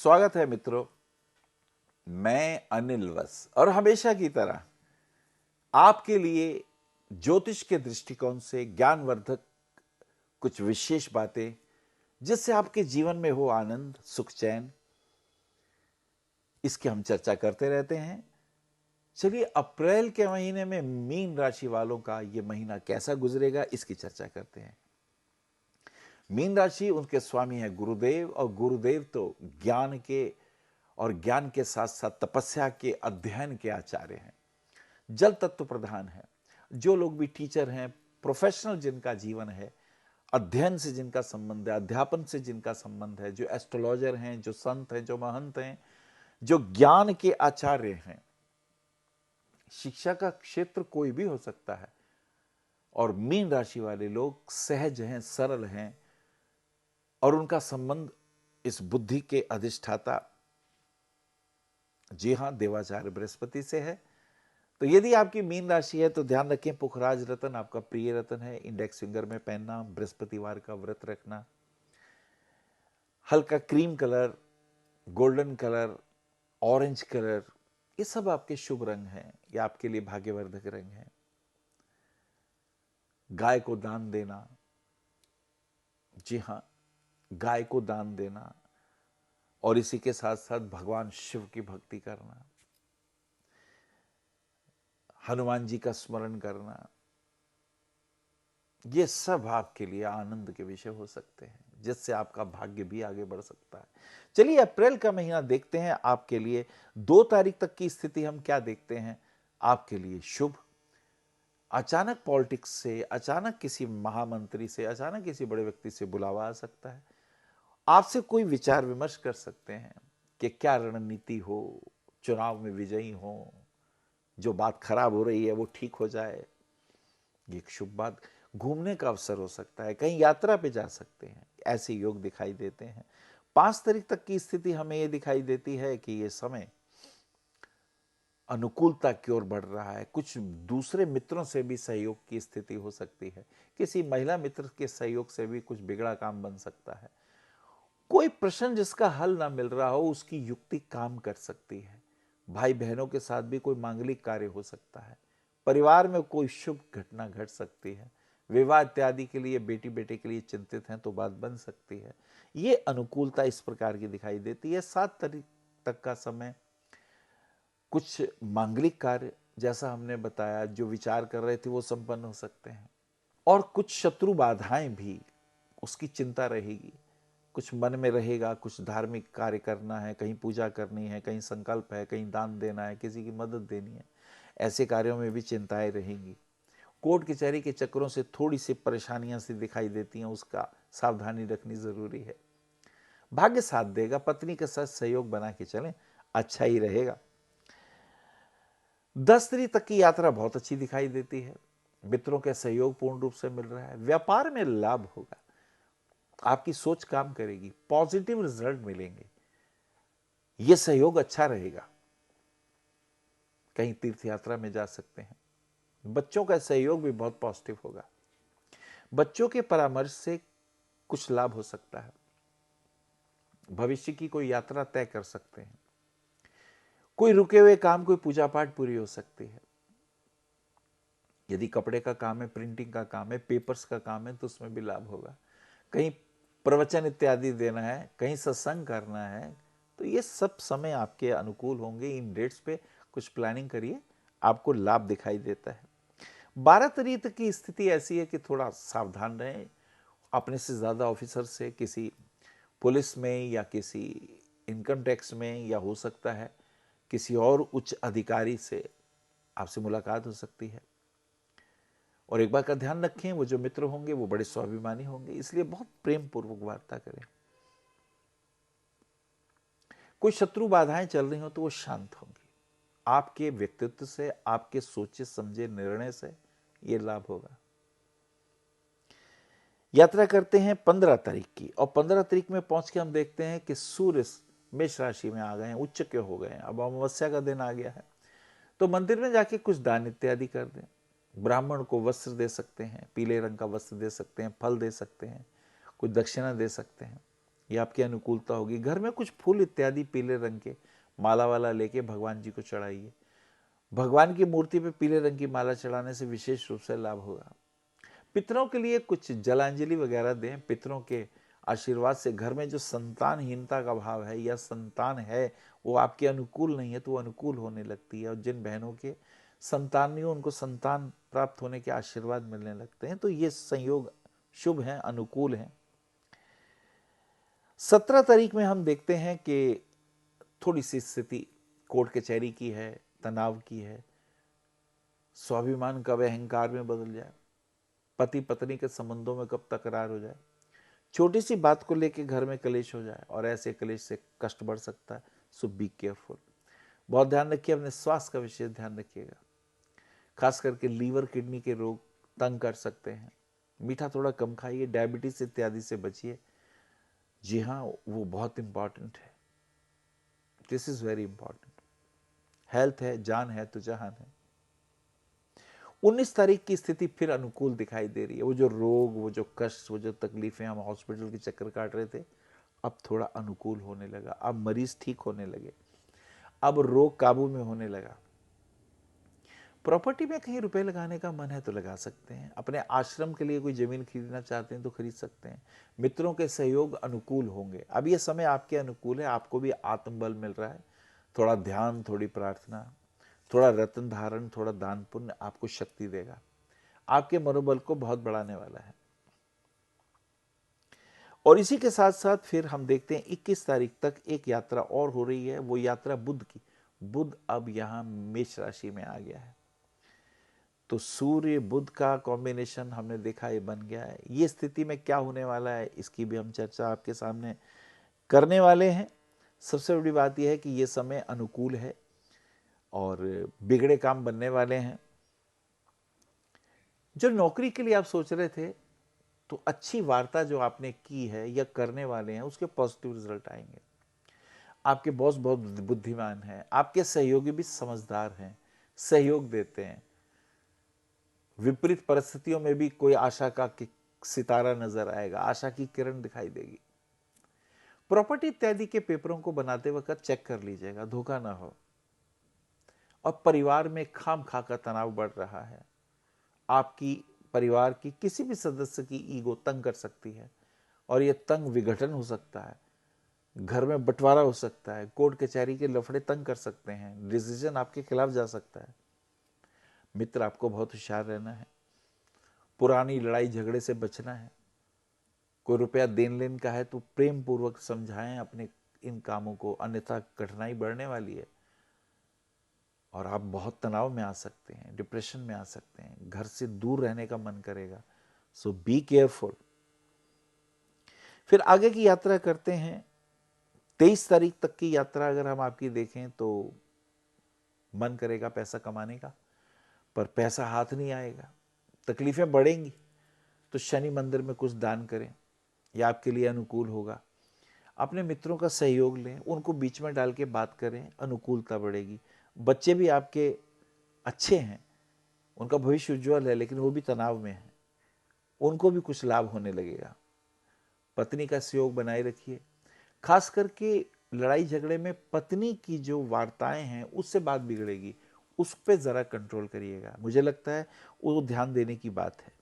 स्वागत है मित्रों। मैं अनिल वस और हमेशा की तरह आपके लिए ज्योतिष के दृष्टिकोण से ज्ञानवर्धक कुछ विशेष बातें, जिससे आपके जीवन में हो आनंद, सुख, चैन, इसकी हम चर्चा करते रहते हैं। चलिए, अप्रैल के महीने में मीन राशि वालों का यह महीना कैसा गुजरेगा, इसकी चर्चा करते हैं। मीन राशि, उनके स्वामी है गुरुदेव, और गुरुदेव तो ज्ञान के और ज्ञान के साथ साथ तपस्या के अध्ययन के आचार्य हैं। जल तत्व प्रधान है। जो लोग भी टीचर हैं, प्रोफेशनल जिनका जीवन है, अध्ययन से जिनका संबंध है, अध्यापन से जिनका संबंध है, जो एस्ट्रोलॉजर हैं, जो संत हैं, जो महंत हैं, जो ज्ञान के आचार्य हैं, शिक्षा का क्षेत्र कोई भी हो सकता है। और मीन राशि वाले लोग सहज हैं, सरल हैं, और उनका संबंध इस बुद्धि के अधिष्ठाता, जी हां, देवाचार्य बृहस्पति से है। तो यदि आपकी मीन राशि है तो ध्यान रखें, पुखराज रत्न आपका प्रिय रत्न है। इंडेक्स फिंगर में पहनना, बृहस्पतिवार का व्रत रखना, हल्का cream colour, golden colour, orange colour, ये सब आपके शुभ रंग हैं, ये आपके लिए भाग्यवर्धक रंग हैं। गाय को दान देना, जी हां, गाय को दान देना, और इसी के साथ साथ भगवान शिव की भक्ति करना, हनुमान जी का स्मरण करना, ये सब आपके लिए आनंद के विषय हो सकते हैं, जिससे आपका भाग्य भी आगे बढ़ सकता है। चलिए, अप्रैल का महीना देखते हैं आपके लिए। 2 तारीख तक की स्थिति हम क्या देखते हैं आपके लिए शुभ। अचानक पॉलिटिक्स से, अचानक किसी महामंत्री से, अचानक किसी बड़े व्यक्ति से बुलावा आ सकता है। आपसे कोई विचार विमर्श कर सकते हैं कि क्या रणनीति हो, चुनाव में विजयी हो, जो बात खराब हो रही है वो ठीक हो जाए, ये एक शुभ बात। घूमने का अवसर हो सकता है, कहीं यात्रा पे जा सकते हैं, ऐसे योग दिखाई देते हैं। 5 तारीख तक की स्थिति हमें यह दिखाई देती है कि यह समय अनुकूलता की ओर बढ़ रहा है। कुछ दूसरे मित्रों से भी सहयोग की स्थिति हो सकती है। किसी महिला मित्र के सहयोग से भी कुछ बिगड़ा काम बन सकता है। कोई प्रश्न जिसका हल ना मिल रहा हो, उसकी युक्ति काम कर सकती है। भाई बहनों के साथ भी कोई मांगलिक कार्य हो सकता है। परिवार में कोई शुभ घटना घट सकती है। विवाह इत्यादि के लिए, बेटी बेटे के लिए चिंतित हैं तो बात बन सकती है। ये अनुकूलता इस प्रकार की दिखाई देती है। 7 तारीख तक का समय कुछ मांगलिक कार्य, जैसा हमने बताया, जो विचार कर रहे थे वो संपन्न हो सकते हैं। और कुछ शत्रु बाधाएं भी, उसकी चिंता रहेगी, कुछ मन में रहेगा। कुछ धार्मिक कार्य करना है, कहीं पूजा करनी है, कहीं संकल्प है, कहीं दान देना है, किसी की मदद देनी है, ऐसे कार्यों में भी चिंताएं रहेंगी। कोर्ट कचहरी के चक्रों से थोड़ी सी परेशानियां सी दिखाई देती हैं, उसका सावधानी रखनी जरूरी है। भाग्य साथ देगा, पत्नी के साथ सहयोग बना के चलें, अच्छा ही रहेगा। 10 तारीख तक की यात्रा बहुत अच्छी दिखाई देती है। मित्रों के सहयोग पूर्ण रूप से मिल रहा है। व्यापार में लाभ होगा, आपकी सोच काम करेगी, पॉजिटिव रिजल्ट मिलेंगे, यह सहयोग अच्छा रहेगा। कहीं तीर्थ यात्रा में जा सकते हैं। बच्चों का सहयोग भी बहुत पॉजिटिव होगा। बच्चों के परामर्श से कुछ लाभ हो सकता है। भविष्य की कोई यात्रा तय कर सकते हैं। कोई रुके हुए काम, कोई पूजा पाठ पूरी हो सकती है। यदि कपड़े का काम है, प्रिंटिंग का काम है, पेपर्स का काम है, तो उसमें भी लाभ होगा। कहीं प्रवचन इत्यादि देना है, कहीं सत्संग करना है, तो ये सब समय आपके अनुकूल होंगे। इन डेट्स पे कुछ प्लानिंग करिए, आपको लाभ दिखाई देता है। 12 तारीख की स्थिति ऐसी है कि थोड़ा सावधान रहें। अपने से ज़्यादा ऑफिसर से, किसी पुलिस में या किसी इनकम टैक्स में, या हो सकता है किसी और उच्च अधिकारी से आपसे मुलाकात हो सकती है। और एक बात का ध्यान रखें, वो जो मित्र होंगे वो बड़े स्वाभिमानी होंगे, इसलिए बहुत प्रेम पूर्वक वार्ता करें। कोई शत्रु बाधाएं चल रही हो तो वो शांत होंगी। आपके व्यक्तित्व से, आपके सोचे समझे निर्णय से ये लाभ होगा। यात्रा करते हैं 15 तारीख की, और 15 तारीख में पहुंच के हम देखते हैं कि सूर्य मेष राशि में आ गए हैं, उच्च के हो गए हैं। अब अमावस्या का दिन आ गया है, तो मंदिर में जाके कुछ दान इत्यादि कर दें। ब्राह्मण को वस्त्र दे सकते हैं, पीले रंग का वस्त्र दे सकते हैं, फल दे सकते हैं, कुछ दक्षिणा दे सकते हैं। ये आपकी अनुकूलता होगी। घर में कुछ फूल इत्यादि पीले रंग के माला वाला लेके भगवान जी को चढ़ाइए। भगवान की मूर्ति पे पीले रंग की माला चढ़ाने से विशेष रूप से लाभ होगा। पितरों के लिए कुछ जलांजलि वगैरह दें। पितरों के आशीर्वाद से घर में जो संतानहीनता का भाव है या संतान है वो आपके अनुकूल नहीं है तो वो अनुकूल होने लगती है, और जिन बहनों के संतान नहीं हो उनको संतान प्राप्त होने के आशीर्वाद मिलने लगते हैं। तो ये संयोग शुभ है, अनुकूल है। 17 तारीख में हम देखते हैं कि थोड़ी सी स्थिति कोर्ट कचहरी की है, तनाव की है। स्वाभिमान कब अहंकार में बदल जाए, पति पत्नी के संबंधों में कब तकरार हो जाए, छोटी सी बात को लेकर घर में कलेश हो जाए, और ऐसे कलेश से कष्ट बढ़ सकता है। सो बी केयरफुल। बहुत ध्यान रखिए, अपने स्वास्थ्य का विशेष ध्यान रखिएगा। खास करके लीवर किडनी के रोग तंग कर सकते हैं। मीठा थोड़ा कम खाइए, डायबिटीज इत्यादि से बचिए। जी हाँ, वो बहुत इंपॉर्टेंट है। This is very important. Health है, जान है तो जहान है। 19 तारीख की स्थिति फिर अनुकूल दिखाई दे रही है। वो जो रोग, वो जो कष्ट, वो जो तकलीफें हम हॉस्पिटल के चक्कर काट रहे थे, अब थोड़ा अनुकूल होने लगा। अब मरीज ठीक होने लगे, अब रोग काबू में होने लगा। प्रॉपर्टी में कहीं रुपए लगाने का मन है तो लगा सकते हैं। अपने आश्रम के लिए कोई जमीन खरीदना चाहते हैं तो खरीद सकते हैं। मित्रों के सहयोग अनुकूल होंगे। अब ये समय आपके अनुकूल है, आपको भी आत्मबल मिल रहा है। थोड़ा ध्यान, थोड़ी प्रार्थना, थोड़ा रत्न धारण, थोड़ा दान पुण्य आपको शक्ति देगा, आपके मनोबल को बहुत बढ़ाने वाला है। और इसी के साथ साथ फिर हम देखते हैं 21 तारीख तक एक यात्रा और हो रही है। वो यात्रा बुध की। बुध अब यहां मेष राशि में आ गया है, तो सूर्य बुध का कॉम्बिनेशन हमने देखा ये बन गया है। ये स्थिति में क्या होने वाला है इसकी भी हम चर्चा आपके सामने करने वाले हैं। सबसे बड़ी बात यह है कि ये समय अनुकूल है और बिगड़े काम बनने वाले हैं। जो नौकरी के लिए आप सोच रहे थे तो अच्छी वार्ता जो आपने की है या करने वाले हैं उसके पॉजिटिव रिजल्ट आएंगे। आपके बॉस बहुत बुद्धिमान हैं, आपके सहयोगी भी समझदार हैं, सहयोग देते हैं। विपरीत परिस्थितियों में भी कोई आशा का सितारा नजर आएगा, आशा की किरण दिखाई देगी। प्रॉपर्टी इत्यादि के पेपरों को बनाते वक्त चेक कर लीजिएगा, धोखा ना हो। और परिवार में खाम खा का तनाव बढ़ रहा है। आपकी परिवार की किसी भी सदस्य की ईगो तंग कर सकती है, और यह तंग विघटन हो सकता है, घर में बंटवारा हो सकता है, कोर्ट कचहरी के लफड़े तंग कर सकते हैं, डिसीजन आपके खिलाफ जा सकता है। मित्र, आपको बहुत होशियार रहना है, पुरानी लड़ाई झगड़े से बचना है। कोई रुपया देन लेन का है तो प्रेम पूर्वक समझाएं अपने इन कामों को, अन्यथा कठिनाई बढ़ने वाली है और आप बहुत तनाव में आ सकते हैं, डिप्रेशन में आ सकते हैं, घर से दूर रहने का मन करेगा। सो बी केयरफुल। फिर आगे की यात्रा करते हैं। 23 तारीख तक की यात्रा अगर हम आपकी देखें तो मन करेगा पैसा कमाने का, पर पैसा हाथ नहीं आएगा, तकलीफें बढ़ेंगी। तो शनि मंदिर में कुछ दान करें, यह आपके लिए अनुकूल होगा। अपने मित्रों का सहयोग लें, उनको बीच में डाल के बात करें, अनुकूलता बढ़ेगी। बच्चे भी आपके अच्छे हैं, उनका भविष्य उज्जवल है, लेकिन वो भी तनाव में है, उनको भी कुछ लाभ होने लगेगा। पत्नी का सहयोग बनाए रखिए। खास करके लड़ाई झगड़े में पत्नी की जो वार्ताएं हैं उससे बात बिगड़ेगी, उस पर जरा कंट्रोल करिएगा। मुझे लगता है वो ध्यान देने की बात है।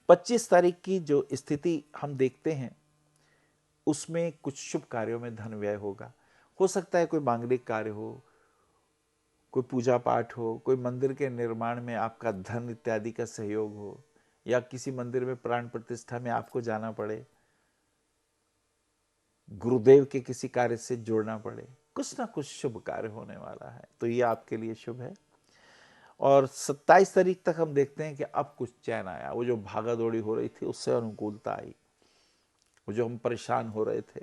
25 तारीख की जो स्थिति हम देखते हैं उसमें कुछ शुभ कार्यों में धन व्यय होगा। हो सकता है कोई मांगलिक कार्य हो, कोई पूजा पाठ हो, कोई मंदिर के निर्माण में आपका धन इत्यादि का सहयोग हो, या किसी मंदिर में प्राण प्रतिष्ठा में आपको जाना पड़े, गुरुदेव के किसी कार्य से जोड़ना पड़े, कुछ ना कुछ शुभ कार्य होने वाला है, तो ये आपके लिए शुभ है। और 27 तारीख तक हम देखते हैं कि अब कुछ चैन आया। वो जो भागा दौड़ी हो रही थी उससे अनुकूलता आई। वो जो हम परेशान हो रहे थे,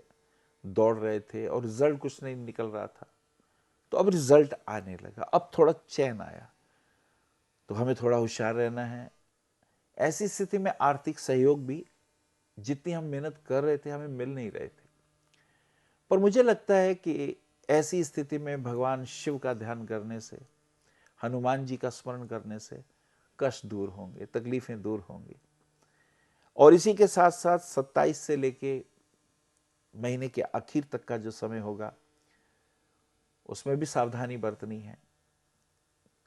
दौड़ रहे थे और रिजल्ट कुछ नहीं निकल रहा था, तो अब रिजल्ट आने लगा, अब थोड़ा चैन आया। तो हमें थोड़ा होशियार रहना है। ऐसी स्थिति में आर्थिक सहयोग भी जितनी हम मेहनत कर रहे थे हमें मिल नहीं रहे थे, पर मुझे लगता है कि ऐसी स्थिति में भगवान शिव का ध्यान करने से, हनुमान जी का स्मरण करने से कष्ट दूर होंगे, तकलीफें दूर होंगी। और इसी के साथ साथ 27 से लेके महीने के आखिर तक का जो समय होगा उसमें भी सावधानी बरतनी है।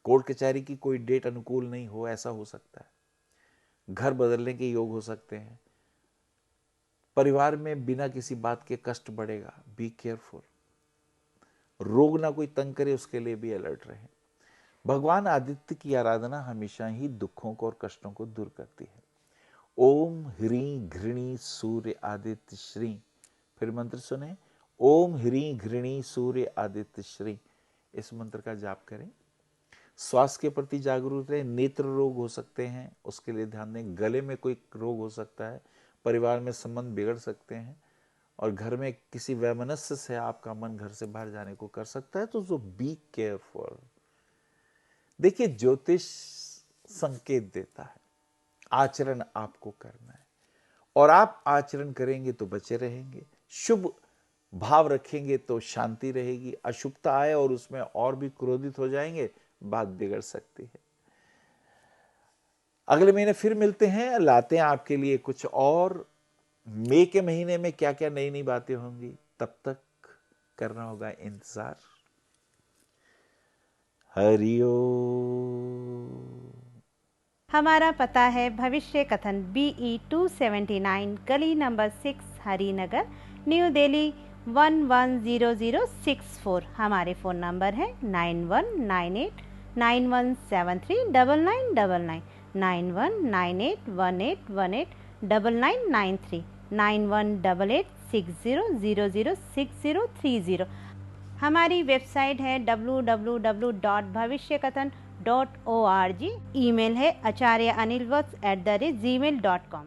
कोर्ट कचहरी की कोई डेट अनुकूल नहीं हो, ऐसा हो सकता है। घर बदलने के योग हो सकते हैं। परिवार में बिना किसी बात के कष्ट बढ़ेगा, बी केयरफुल। रोग ना कोई तंग करे, उसके लिए भी अलर्ट रहें। भगवान आदित्य की आराधना हमेशा ही दुखों को और कष्टों को दूर करती है। ओम ह्रीं घृणी सूर्य आदित्य श्री। फिर मंत्र सुने, ओम ह्रीं घृणी सूर्य आदित्य श्री। इस मंत्र का जाप करें। स्वास्थ्य के प्रति जागरूक रहे। नेत्र रोग हो सकते हैं, उसके लिए ध्यान दें। गले में कोई रोग हो सकता है, परिवार में संबंध बिगड़ सकते हैं, और घर में किसी वैमनस्य से आपका मन घर से बाहर जाने को कर सकता है। तो बी केयरफुल। देखिए, ज्योतिष संकेत देता है, आचरण आपको करना है, और आप आचरण करेंगे तो बचे रहेंगे। शुभ भाव रखेंगे तो शांति रहेगी। अशुभता आए और उसमें और भी क्रोधित हो जाएंगे, बात बिगड़ सकती है। अगले महीने फिर मिलते हैं, लाते हैं आपके लिए कुछ और। मई के महीने में क्या क्या नई नई बातें होंगी, तब तक करना होगा इंतजार। हरि ओम। हमारा पता है भविष्य कथन BE 279 गली नंबर 6 हरिनगर न्यू दिल्ली 110064। हमारे फ़ोन नंबर है 919891739999 919818189993 918860006030। हमारी वेबसाइट है www.bhavishyakathan.org। ईमेल है acharyaanilvats@gmail.com।